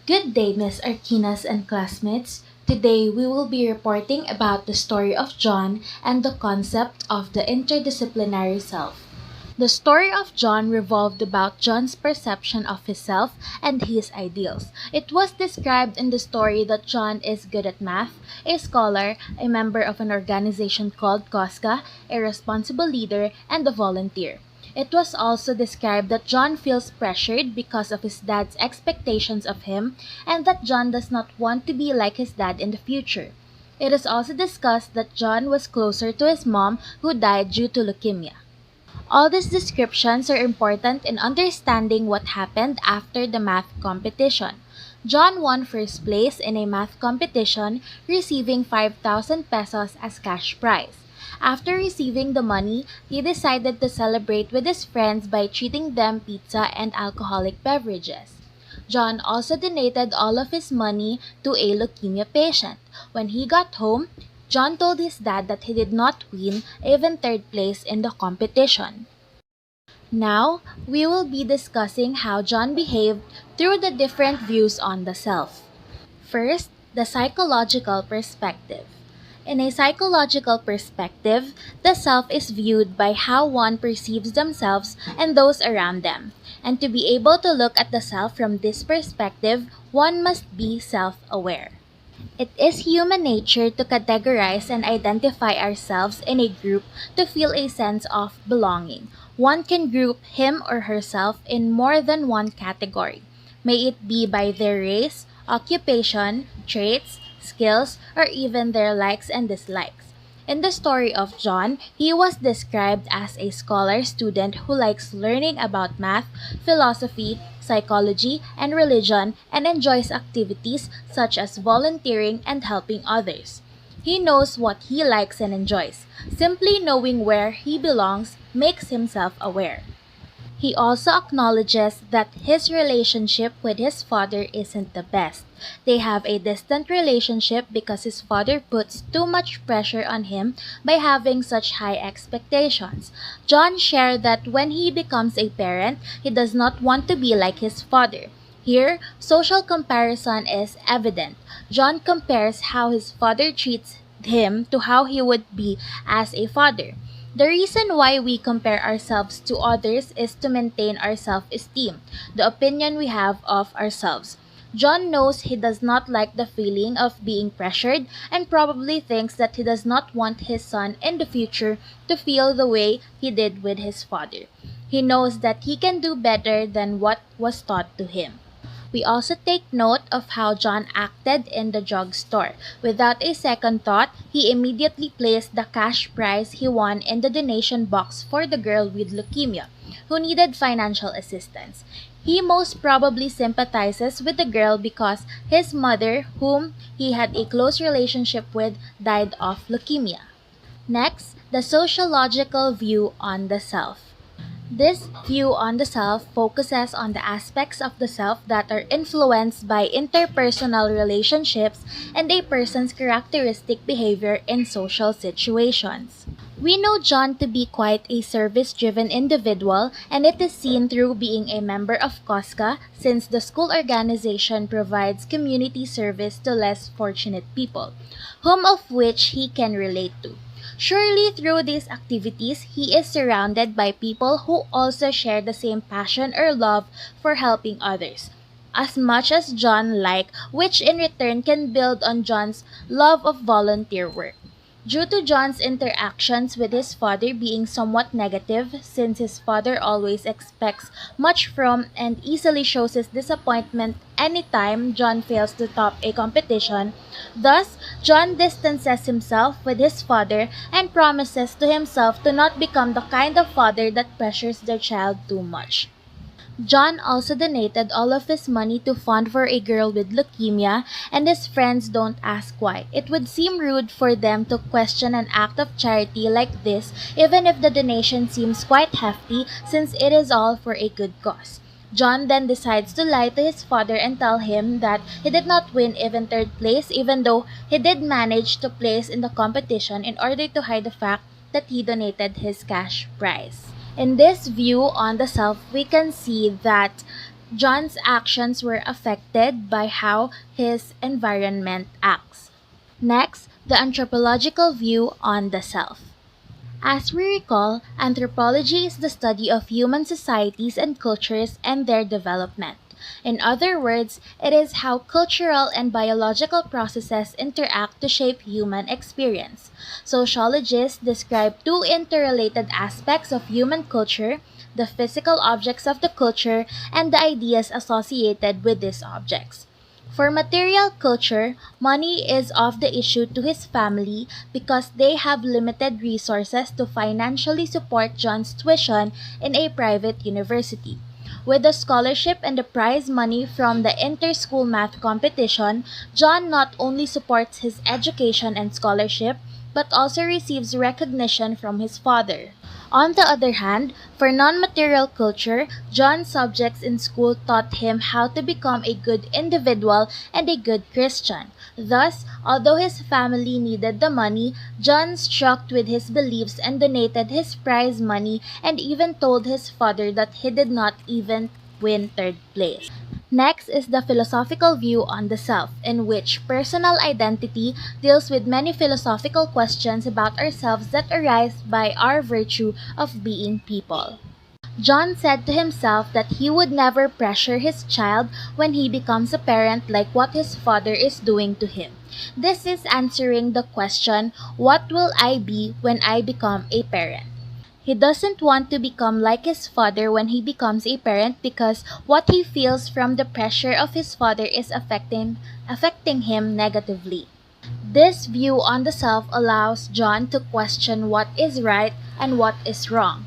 Good day, Miss Arquinas and classmates. Today we will be reporting about the story of John and the concept of the interdisciplinary self. The story of John revolved about John's perception of himself and his ideals. It was described in the story that John is good at math, a scholar, a member of an organization called COSCA, a responsible leader, and a volunteer. It was also described that John feels pressured because of his dad's expectations of him and that John does not want to be like his dad in the future. It is also discussed that John was closer to his mom who died due to leukemia. All these descriptions are important in understanding what happened after the math competition. John won first place in a math competition, receiving 5,000 pesos as cash prize. After receiving the money, he decided to celebrate with his friends by treating them pizza and alcoholic beverages. John also donated all of his money to a leukemia patient. When he got home, John told his dad that he did not win even third place in the competition. Now, we will be discussing how John behaved through the different views on the self. First, the psychological perspective. In a psychological perspective, the self is viewed by how one perceives themselves and those around them. And to be able to look at the self from this perspective, one must be self-aware. It is human nature to categorize and identify ourselves in a group to feel a sense of belonging. One can group him or herself in more than one category, may it be by their race, occupation, traits, skills, or even their likes and dislikes. In the story of John, he was described as a scholar student who likes learning about math, philosophy, psychology, and religion and enjoys activities such as volunteering and helping others. He knows what he likes and enjoys. Simply knowing where he belongs makes him self-aware. He also acknowledges that his relationship with his father isn't the best. They have a distant relationship because his father puts too much pressure on him by having such high expectations. John shared that when he becomes a parent, he does not want to be like his father. Here, social comparison is evident. John compares how his father treats him to how he would be as a father. The reason why we compare ourselves to others is to maintain our self-esteem, the opinion we have of ourselves. John knows he does not like the feeling of being pressured and probably thinks that he does not want his son in the future to feel the way he did with his father. He knows that he can do better than what was taught to him. We also take note of how John acted in the drugstore. Without a second thought, he immediately placed the cash prize he won in the donation box for the girl with leukemia, who needed financial assistance. He most probably sympathizes with the girl because his mother, whom he had a close relationship with, died of leukemia. Next, the sociological view on the self. This view on the self focuses on the aspects of the self that are influenced by interpersonal relationships and a person's characteristic behavior in social situations. We know John to be quite a service-driven individual, and it is seen through being a member of COSCA since the school organization provides community service to less fortunate people, whom of which he can relate to. Surely through these activities, he is surrounded by people who also share the same passion or love for helping others, as much as John like, which in return can build on John's love of volunteer work. Due to John's interactions with his father being somewhat negative, since his father always expects much from and easily shows his disappointment anytime John fails to top a competition, thus John distances himself with his father and promises to himself to not become the kind of father that pressures their child too much. John also donated all of his money to fund for a girl with leukemia, and his friends don't ask why. It would seem rude for them to question an act of charity like this, even if the donation seems quite hefty, since it is all for a good cause. John then decides to lie to his father and tell him that he did not win even third place, even though he did manage to place in the competition in order to hide the fact that he donated his cash prize. In this view on the self, we can see that John's actions were affected by how his environment acts. Next, the anthropological view on the self. As we recall, anthropology is the study of human societies and cultures and their development. In other words, it is how cultural and biological processes interact to shape human experience. Sociologists describe two interrelated aspects of human culture: the physical objects of the culture and the ideas associated with these objects. For material culture, money is of the issue to his family because they have limited resources to financially support John's tuition in a private university. With the scholarship and the prize money from the inter-school math competition, John not only supports his education and scholarship, but also receives recognition from his father. On the other hand, for non-material culture, John's subjects in school taught him how to become a good individual and a good Christian. Thus, although his family needed the money, John stuck with his beliefs and donated his prize money and even told his father that he did not even win third place. Next is the philosophical view on the self, in which personal identity deals with many philosophical questions about ourselves that arise by our virtue of being people. John said to himself that he would never pressure his child when he becomes a parent like what his father is doing to him. This is answering the question, what will I be when I become a parent? He doesn't want to become like his father when he becomes a parent because what he feels from the pressure of his father is affecting him negatively. This view on the self allows John to question what is right and what is wrong.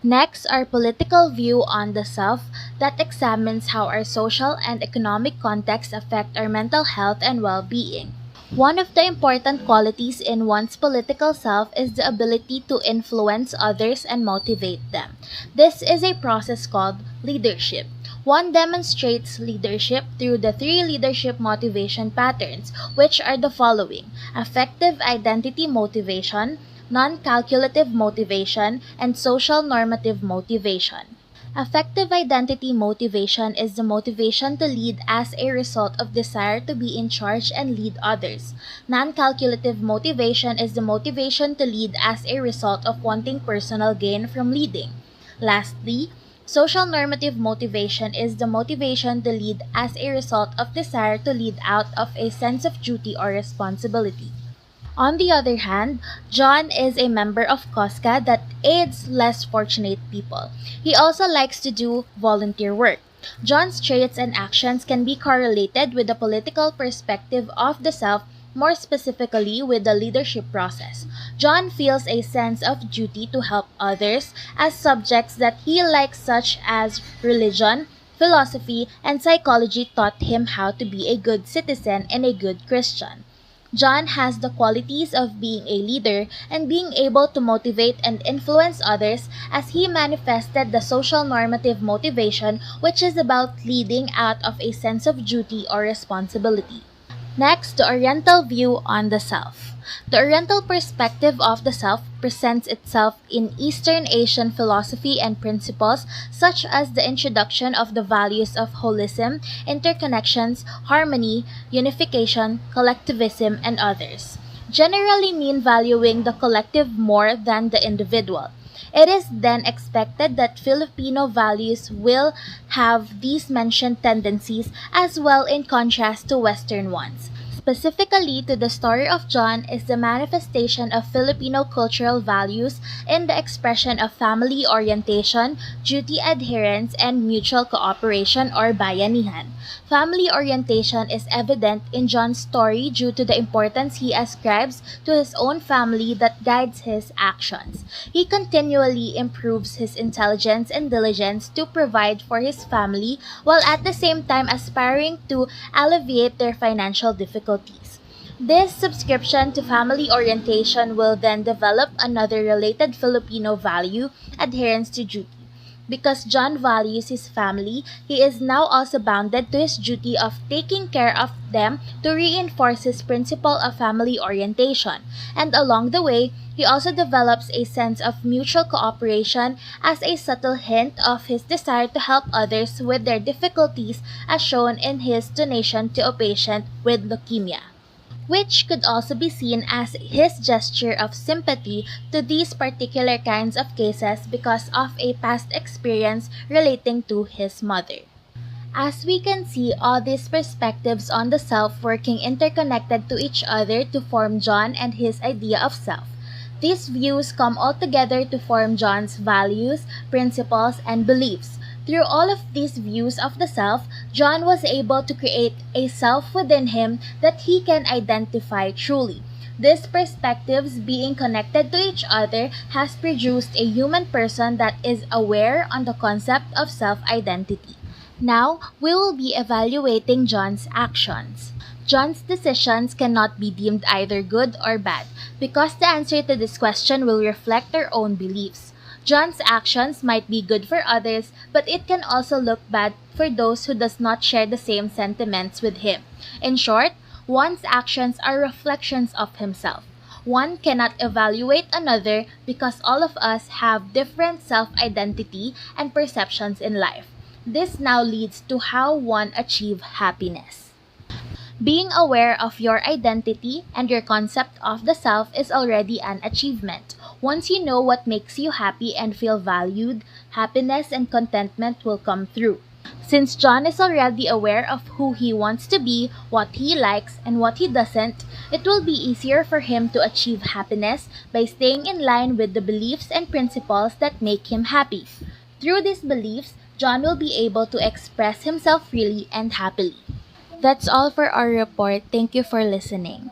Next, our political view on the self that examines how our social and economic contexts affect our mental health and well-being. One of the important qualities in one's political self is the ability to influence others and motivate them. This is a process called leadership. One demonstrates leadership through the three leadership motivation patterns, which are the following: affective identity motivation, non-calculative motivation, and social normative motivation. Affective identity motivation is the motivation to lead as a result of desire to be in charge and lead others. Non-calculative motivation is the motivation to lead as a result of wanting personal gain from leading. Lastly, social normative motivation is the motivation to lead as a result of desire to lead out of a sense of duty or responsibility. On the other hand, John is a member of COSCA that aids less fortunate people. He also likes to do volunteer work. John's traits and actions can be correlated with the political perspective of the self, more specifically with the leadership process. John feels a sense of duty to help others as subjects that he likes, such as religion, philosophy, and psychology taught him how to be a good citizen and a good Christian. John has the qualities of being a leader and being able to motivate and influence others, as he manifested the social normative motivation, which is about leading out of a sense of duty or responsibility. Next, the Oriental view on the self. The Oriental perspective of the self presents itself in Eastern Asian philosophy and principles such as the introduction of the values of holism, interconnections, harmony, unification, collectivism, and others. Generally mean valuing the collective more than the individual. It is then expected that Filipino values will have these mentioned tendencies as well, in contrast to Western ones. Specifically to the story of John is the manifestation of Filipino cultural values in the expression of family orientation, duty adherence, and mutual cooperation or bayanihan. Family orientation is evident in John's story due to the importance he ascribes to his own family that guides his actions. He continually improves his intelligence and diligence to provide for his family while at the same time aspiring to alleviate their financial difficulties. This subscription to family orientation will then develop another related Filipino value, adherence to duty. Because John values his family, he is now also bounded to his duty of taking care of them to reinforce his principle of family orientation. And along the way, he also develops a sense of mutual cooperation as a subtle hint of his desire to help others with their difficulties, as shown in his donation to a patient with leukemia, which could also be seen as his gesture of sympathy to these particular kinds of cases because of a past experience relating to his mother. As we can see, all these perspectives on the self working interconnected to each other to form John and his idea of self. These views come all together to form John's values, principles, and beliefs. Through all of these views of the self, John was able to create a self within him that he can identify truly. These perspectives being connected to each other has produced a human person that is aware on the concept of self-identity. Now, we will be evaluating John's actions. John's decisions cannot be deemed either good or bad, because the answer to this question will reflect our own beliefs. John's actions might be good for others, but it can also look bad for those who does not share the same sentiments with him. In short, one's actions are reflections of himself. One cannot evaluate another because all of us have different self-identity and perceptions in life. This now leads to how one achieve happiness. Being aware of your identity and your concept of the self is already an achievement. Once you know what makes you happy and feel valued, happiness and contentment will come through. Since John is already aware of who he wants to be, what he likes, and what he doesn't, it will be easier for him to achieve happiness by staying in line with the beliefs and principles that make him happy. Through these beliefs, John will be able to express himself freely and happily. That's all for our report. Thank you for listening.